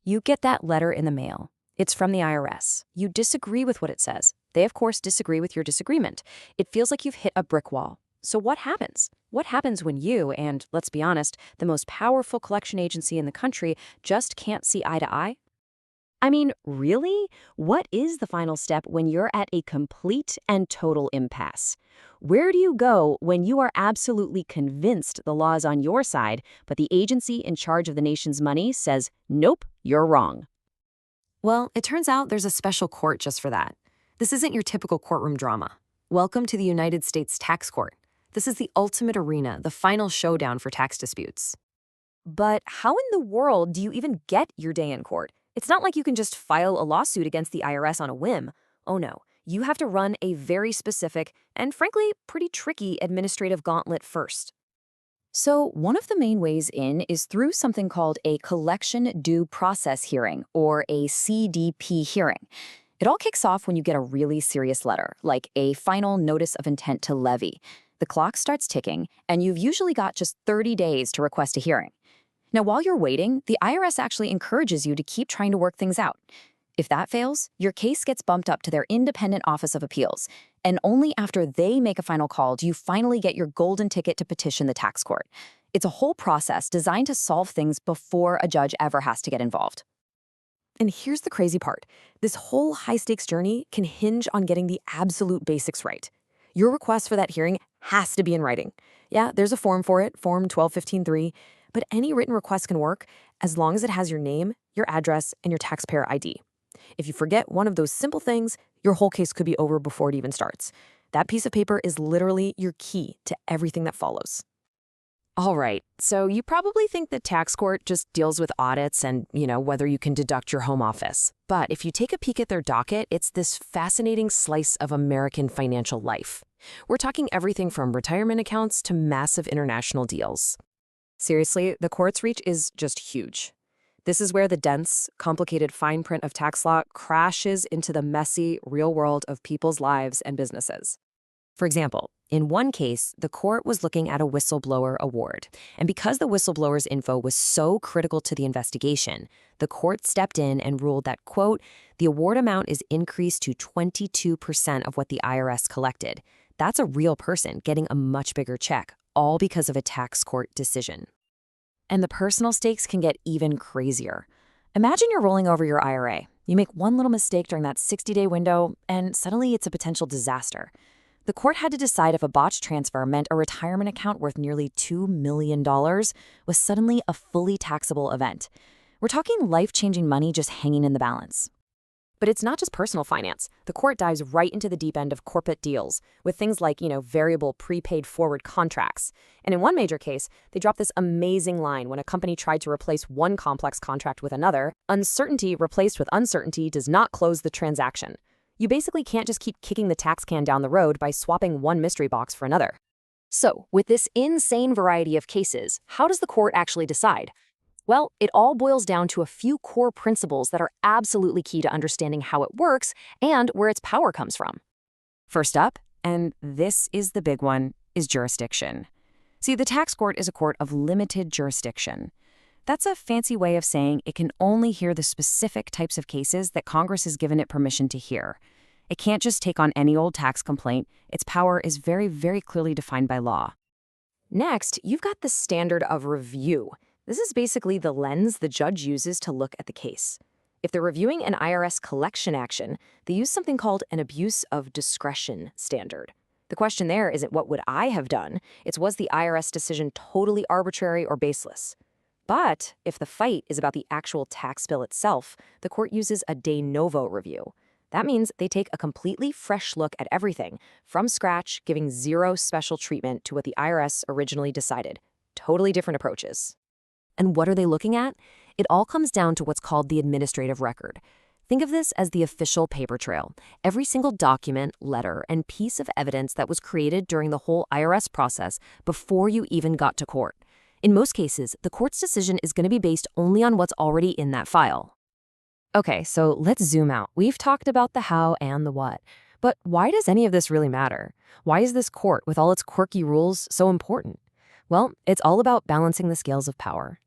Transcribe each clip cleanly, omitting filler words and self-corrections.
You get that letter in the mail. It's from the IRS. You disagree with what it says. They, of course, disagree with your disagreement. It feels like you've hit a brick wall. So what happens? What happens when you, and let's be honest, the most powerful collection agency in the country, just can't see eye to eye? I mean, really? What is the final step when you're at a complete and total impasse? Where do you go when you are absolutely convinced the law is on your side, but the agency in charge of the nation's money says, nope, you're wrong? Well, it turns out there's a special court just for that. This isn't your typical courtroom drama. Welcome to the United States Tax Court. This is the ultimate arena, the final showdown for tax disputes. But how in the world do you even get your day in court? It's not like you can just file a lawsuit against the IRS on a whim. Oh no, you have to run a very specific and frankly pretty tricky administrative gauntlet first. So one of the main ways in is through something called a collection due process hearing, or a CDP hearing. It all kicks off when you get a really serious letter, like a final notice of intent to levy. The clock starts ticking, and you've usually got just 30 days to request a hearing. Now, while you're waiting, the IRS actually encourages you to keep trying to work things out. If that fails, your case gets bumped up to their independent Office of Appeals, and only after they make a final call do you finally get your golden ticket to petition the tax court. It's a whole process designed to solve things before a judge ever has to get involved. And here's the crazy part. This whole high-stakes journey can hinge on getting the absolute basics right. Your request for that hearing has to be in writing. Yeah, there's a form for it, Form 1215-3, but any written request can work as long as it has your name, your address, and your taxpayer ID. If you forget one of those simple things, your whole case could be over before it even starts. That piece of paper is literally your key to everything that follows. All right, so you probably think the tax court just deals with audits and, whether you can deduct your home office. But if you take a peek at their docket, it's this fascinating slice of American financial life. We're talking everything from retirement accounts to massive international deals. Seriously, the court's reach is just huge. This is where the dense, complicated fine print of tax law crashes into the messy, real world of people's lives and businesses. For example, in one case, the court was looking at a whistleblower award. And because the whistleblower's info was so critical to the investigation, the court stepped in and ruled that, quote, the award amount is increased to 22% of what the IRS collected. That's a real person getting a much bigger check, all because of a tax court decision. And the personal stakes can get even crazier. Imagine you're rolling over your IRA. You make one little mistake during that 60-day window, and suddenly it's a potential disaster. The court had to decide if a botched transfer meant a retirement account worth nearly $2 million was suddenly a fully taxable event. We're talking life-changing money just hanging in the balance. But it's not just personal finance. The court dives right into the deep end of corporate deals with things like, variable prepaid forward contracts. And in one major case, they dropped this amazing line when a company tried to replace one complex contract with another. Uncertainty replaced with uncertainty does not close the transaction. You basically can't just keep kicking the tax can down the road by swapping one mystery box for another. So, with this insane variety of cases, how does the court actually decide? Well, it all boils down to a few core principles that are absolutely key to understanding how it works and where its power comes from. First up, and this is the big one, is jurisdiction. See, the tax court is a court of limited jurisdiction. That's a fancy way of saying it can only hear the specific types of cases that Congress has given it permission to hear. It can't just take on any old tax complaint. Its power is very, very clearly defined by law. Next, you've got the standard of review. This is basically the lens the judge uses to look at the case. If they're reviewing an IRS collection action, they use something called an abuse of discretion standard. The question there isn't what would I have done, it's was the IRS decision totally arbitrary or baseless? But if the fight is about the actual tax bill itself, the court uses a de novo review. That means they take a completely fresh look at everything, from scratch, giving zero special treatment to what the IRS originally decided. Totally different approaches. And what are they looking at? It all comes down to what's called the administrative record. Think of this as the official paper trail. Every single document, letter, and piece of evidence that was created during the whole IRS process before you even got to court. In most cases, the court's decision is going to be based only on what's already in that file. Okay, so let's zoom out. We've talked about the how and the what. But why does any of this really matter? Why is this court, with all its quirky rules, so important? Well, it's all about balancing the scales of power.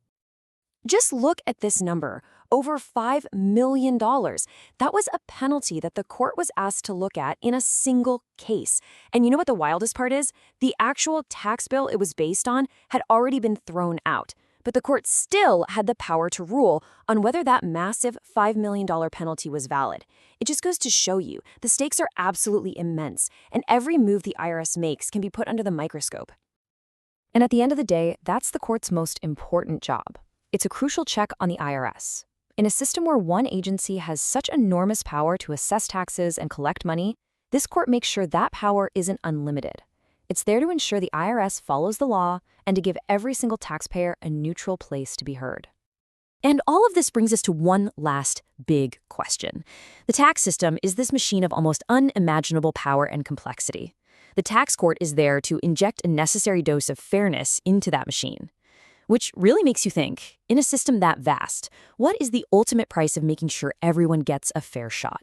Just look at this number, over $5 million. That was a penalty that the court was asked to look at in a single case. And you know what the wildest part is? The actual tax bill it was based on had already been thrown out. But the court still had the power to rule on whether that massive $5 million penalty was valid. It just goes to show you, the stakes are absolutely immense, and every move the IRS makes can be put under the microscope. And at the end of the day, that's the court's most important job. It's a crucial check on the IRS. In a system where one agency has such enormous power to assess taxes and collect money, this court makes sure that power isn't unlimited. It's there to ensure the IRS follows the law and to give every single taxpayer a neutral place to be heard. And all of this brings us to one last big question. The tax system is this machine of almost unimaginable power and complexity. The tax court is there to inject a necessary dose of fairness into that machine. Which really makes you think, in a system that vast, what is the ultimate price of making sure everyone gets a fair shot?